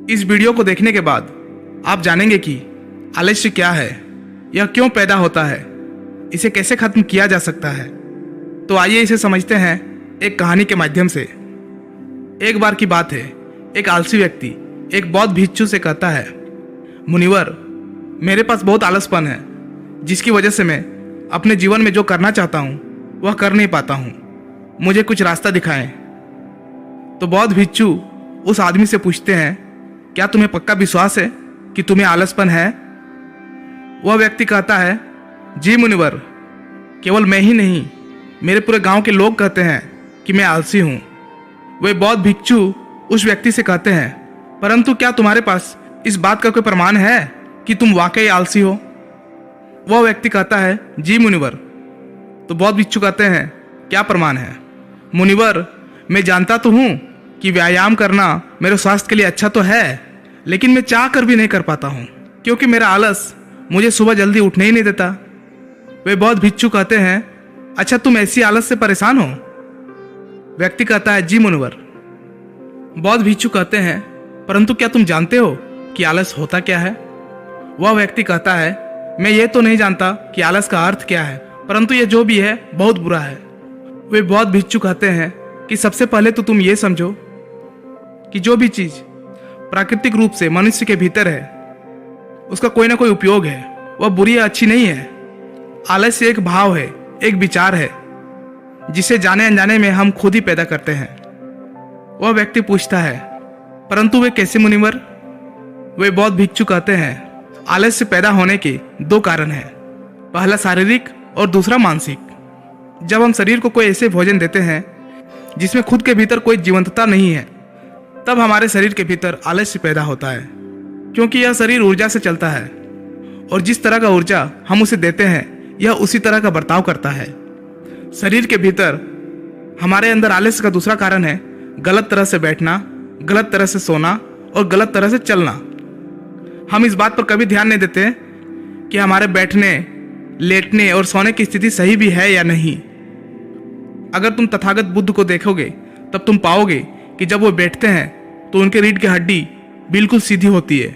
इस वीडियो को देखने के बाद आप जानेंगे कि आलस्य क्या है, यह क्यों पैदा होता है, इसे कैसे खत्म किया जा सकता है। तो आइए इसे समझते हैं एक कहानी के माध्यम से। एक बार की बात है, एक आलसी व्यक्ति एक बौद्ध भिक्षु से कहता है, मुनिवर, मेरे पास बहुत आलसपन है, जिसकी वजह से मैं अपने जीवन में जो करना चाहता हूँ वह कर नहीं पाता हूँ। मुझे कुछ रास्ता दिखाएं। तो बौद्ध भिक्षु उस आदमी से पूछते हैं, क्या तुम्हें पक्का विश्वास है कि तुम्हें आलसपन है? वह व्यक्ति कहता है, जी मुनिवर, केवल मैं ही नहीं, मेरे पूरे गांव के लोग कहते हैं कि मैं आलसी हूँ। वे बौद्ध भिक्षु उस व्यक्ति से कहते हैं, परंतु क्या तुम्हारे पास इस बात का कोई प्रमाण है कि तुम वाकई आलसी हो? वह व्यक्ति कहता है, जी मुनिवर। तो बौद्ध भिक्षु कहते हैं, क्या प्रमाण है? मुनिवर, मैं जानता तो हूँ कि व्यायाम करना मेरे स्वास्थ्य के लिए अच्छा तो है, लेकिन मैं चाह कर भी नहीं कर पाता हूँ, क्योंकि मेरा आलस मुझे सुबह जल्दी उठने ही नहीं देता। वे बौद्ध भिक्षु कहते हैं, अच्छा तुम ऐसी आलस से परेशान हो? व्यक्ति कहता है, जी मुनिवर। बौद्ध भिक्षु कहते हैं, परंतु क्या तुम जानते हो कि आलस होता क्या है? वह व्यक्ति कहता है, मैं ये तो नहीं जानता कि आलस का अर्थ क्या है, परंतु ये जो भी है बहुत बुरा है। वे बौद्ध भिक्षु कहते हैं कि सबसे पहले तो तुम ये समझो कि जो भी चीज प्राकृतिक रूप से मनुष्य के भीतर है उसका कोई ना कोई उपयोग है, वह बुरी या अच्छी नहीं है। आलस्य एक भाव है, एक विचार है, जिसे जाने अनजाने में हम खुद ही पैदा करते हैं। वह व्यक्ति पूछता है, परंतु वे कैसे मुनिवर? वे बौद्ध भिक्षु कहते हैं, आलस्य पैदा होने के दो कारण हैं, पहला शारीरिक और दूसरा मानसिक। जब हम शरीर को कोई ऐसे भोजन देते हैं जिसमें खुद के भीतर कोई जीवंतता नहीं है, तब हमारे शरीर के भीतर आलस्य पैदा होता है, क्योंकि यह शरीर ऊर्जा से चलता है और जिस तरह का ऊर्जा हम उसे देते हैं यह उसी तरह का बर्ताव करता है। शरीर के भीतर हमारे अंदर आलस्य का दूसरा कारण है गलत तरह से बैठना, गलत तरह से सोना और गलत तरह से चलना। हम इस बात पर कभी ध्यान नहीं देते कि हमारे बैठने, लेटने और सोने की स्थिति सही भी है या नहीं। अगर तुम तथागत बुद्ध को देखोगे तब तुम पाओगे कि जब वो बैठते हैं तो उनके रीढ़ की हड्डी बिल्कुल सीधी होती है।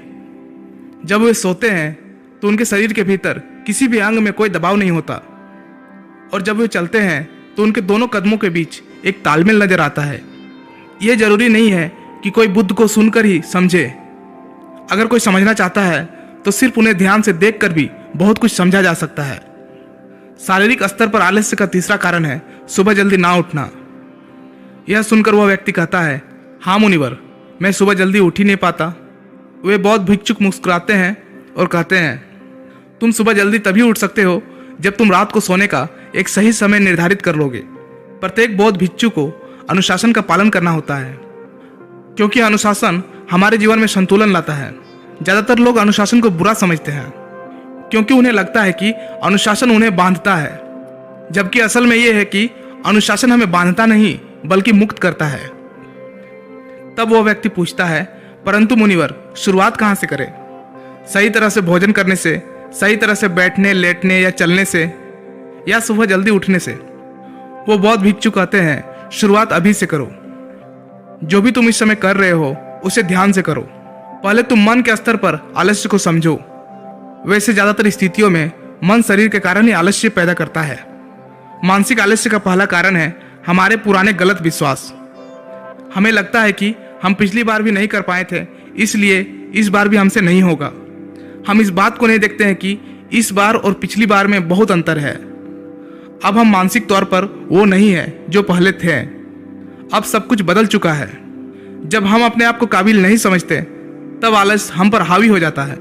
जब वे सोते हैं तो उनके शरीर के भीतर किसी भी अंग में कोई दबाव नहीं होता, और जब वे चलते हैं तो उनके दोनों कदमों के बीच एक तालमेल नजर आता है। यह जरूरी नहीं है कि कोई बुद्ध को सुनकर ही समझे। अगर कोई समझना चाहता है तो सिर्फ उन्हें ध्यान से देखकर भी बहुत कुछ समझा जा सकता है। शारीरिक स्तर पर आलस्य का तीसरा कारण है सुबह जल्दी ना उठना। यह सुनकर वह व्यक्ति कहता है, हाँ मुनिवर, मैं सुबह जल्दी उठ ही नहीं पाता। वे बौद्ध भिक्षुक मुस्कुराते हैं और कहते हैं, तुम सुबह जल्दी तभी उठ सकते हो जब तुम रात को सोने का एक सही समय निर्धारित कर लोगे। प्रत्येक बौद्ध भिक्षु को अनुशासन का पालन करना होता है, क्योंकि अनुशासन हमारे जीवन में संतुलन लाता है। ज्यादातर लोग अनुशासन को बुरा समझते हैं, क्योंकि उन्हें लगता है कि अनुशासन उन्हें बांधता है, जबकि असल में यह है कि अनुशासन हमें बांधता नहीं बल्कि मुक्त करता है। तब वह व्यक्ति पूछता है, परंतु मुनिवर, शुरुआत कहाँ से करें? सही तरह से भोजन करने से, सही तरह से बैठने, लेटने या चलने से, या सुबह जल्दी उठने से? वो बौद्ध भिक्षु कहते हैं, शुरुआत अभी से करो। जो भी तुम इस समय कर रहे हो उसे ध्यान से करो। पहले तुम मन के स्तर पर आलस्य को समझो। वैसे ज्यादातर स्थितियों में मन शरीर के कारण ही आलस्य पैदा करता है। मानसिक आलस्य का पहला कारण है हमारे पुराने गलत विश्वास। हमें लगता है कि हम पिछली बार भी नहीं कर पाए थे, इसलिए इस बार भी हमसे नहीं होगा। हम इस बात को नहीं देखते हैं कि इस बार और पिछली बार में बहुत अंतर है। अब हम मानसिक तौर पर वो नहीं है जो पहले थे। अब सब कुछ बदल चुका है। जब हम अपने आप को काबिल नहीं समझते तब आलस हम पर हावी हो जाता है।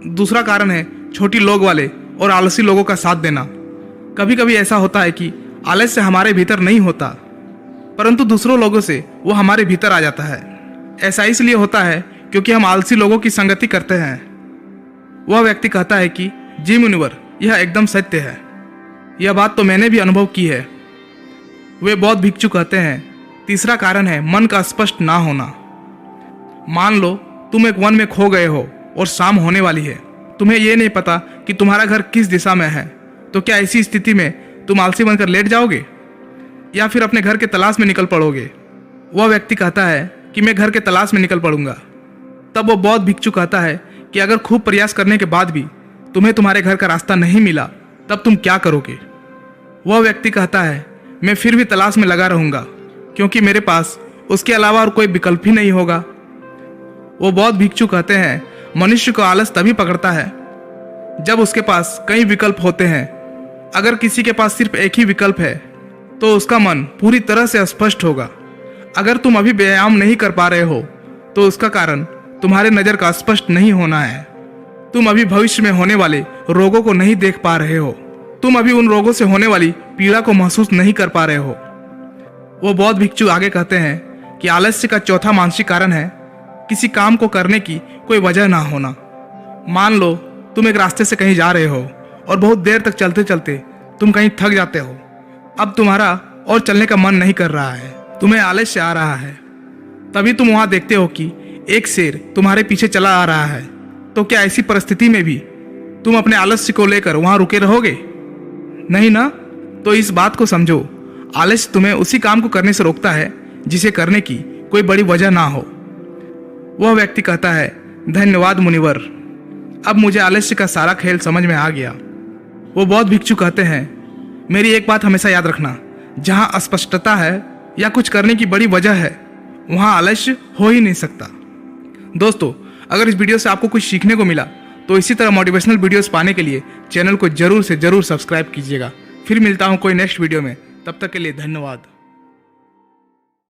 दूसरा कारण है छोटी लोग वाले और आलसी लोगों का साथ देना। कभी कभी ऐसा होता है कि आलस्य हमारे भीतर नहीं होता, परंतु दूसरों लोगों से वो हमारे भीतर आ जाता है। ऐसा इसलिए होता है क्योंकि हम आलसी लोगों की संगति करते हैं। वह व्यक्ति कहता है कि जी मुनिवर, यह एकदम सत्य है। यह बात तो मैंने भी अनुभव की है। वे बौद्ध भिक्षु कहते हैं, तीसरा कारण है मन का स्पष्ट ना होना। मान लो तुम एक वन में खो गए हो और शाम होने वाली है। तुम्हें यह नहीं पता कि तुम्हारा घर किस दिशा में है, तो क्या ऐसी स्थिति में तुम आलसी बनकर लेट जाओगे या फिर अपने घर के तलाश में निकल पड़ोगे? वह व्यक्ति कहता है कि मैं घर के तलाश में निकल पड़ूंगा। तब वो बौद्ध भिक्षु कहता है कि अगर खूब प्रयास करने के बाद भी तुम्हें तुम्हारे घर का रास्ता नहीं मिला तब तुम क्या करोगे। वह व्यक्ति कहता है, मैं फिर भी तलाश में लगा रहूंगा, क्योंकि मेरे पास उसके अलावा और कोई विकल्प ही नहीं होगा। वो बौद्ध भिक्षु कहते हैं, मनुष्य को आलस तभी पकड़ता है जब उसके पास कई विकल्प होते हैं। अगर किसी के पास सिर्फ एक ही विकल्प है तो उसका मन पूरी तरह से अस्पष्ट होगा। अगर तुम अभी व्यायाम नहीं कर पा रहे हो तो उसका कारण तुम्हारे नज़र का स्पष्ट नहीं होना है। तुम अभी भविष्य में होने वाले रोगों को नहीं देख पा रहे हो। तुम अभी उन रोगों से होने वाली पीड़ा को महसूस नहीं कर पा रहे हो। वो बौद्ध भिक्षु आगे कहते हैं कि आलस्य का चौथा मानसिक कारण है किसी काम को करने की कोई वजह ना होना। मान लो तुम एक रास्ते से कहीं जा रहे हो और बहुत देर तक चलते चलते तुम कहीं थक जाते हो। अब तुम्हारा और चलने का मन नहीं कर रहा है, तुम्हें आलस्य आ रहा है। तभी तुम वहां देखते हो कि एक शेर तुम्हारे पीछे चला आ रहा है। तो क्या ऐसी परिस्थिति में भी तुम अपने आलस्य को लेकर वहां रुके रहोगे? नहीं ना। तो इस बात को समझो, आलस्य तुम्हें उसी काम को करने से रोकता है जिसे करने की कोई बड़ी वजह ना हो। वह व्यक्ति कहता है, धन्यवाद मुनिवर, अब मुझे आलस्य का सारा खेल समझ में आ गया। वो बौद्ध भिक्षु कहते हैं, मेरी एक बात हमेशा याद रखना, जहां अस्पष्टता है या कुछ करने की बड़ी वजह है वहां आलस्य हो ही नहीं सकता। दोस्तों, अगर इस वीडियो से आपको कुछ सीखने को मिला तो इसी तरह मोटिवेशनल वीडियोस पाने के लिए चैनल को जरूर से जरूर सब्सक्राइब कीजिएगा। फिर मिलता हूं कोई नेक्स्ट वीडियो में, तब तक के लिए धन्यवाद।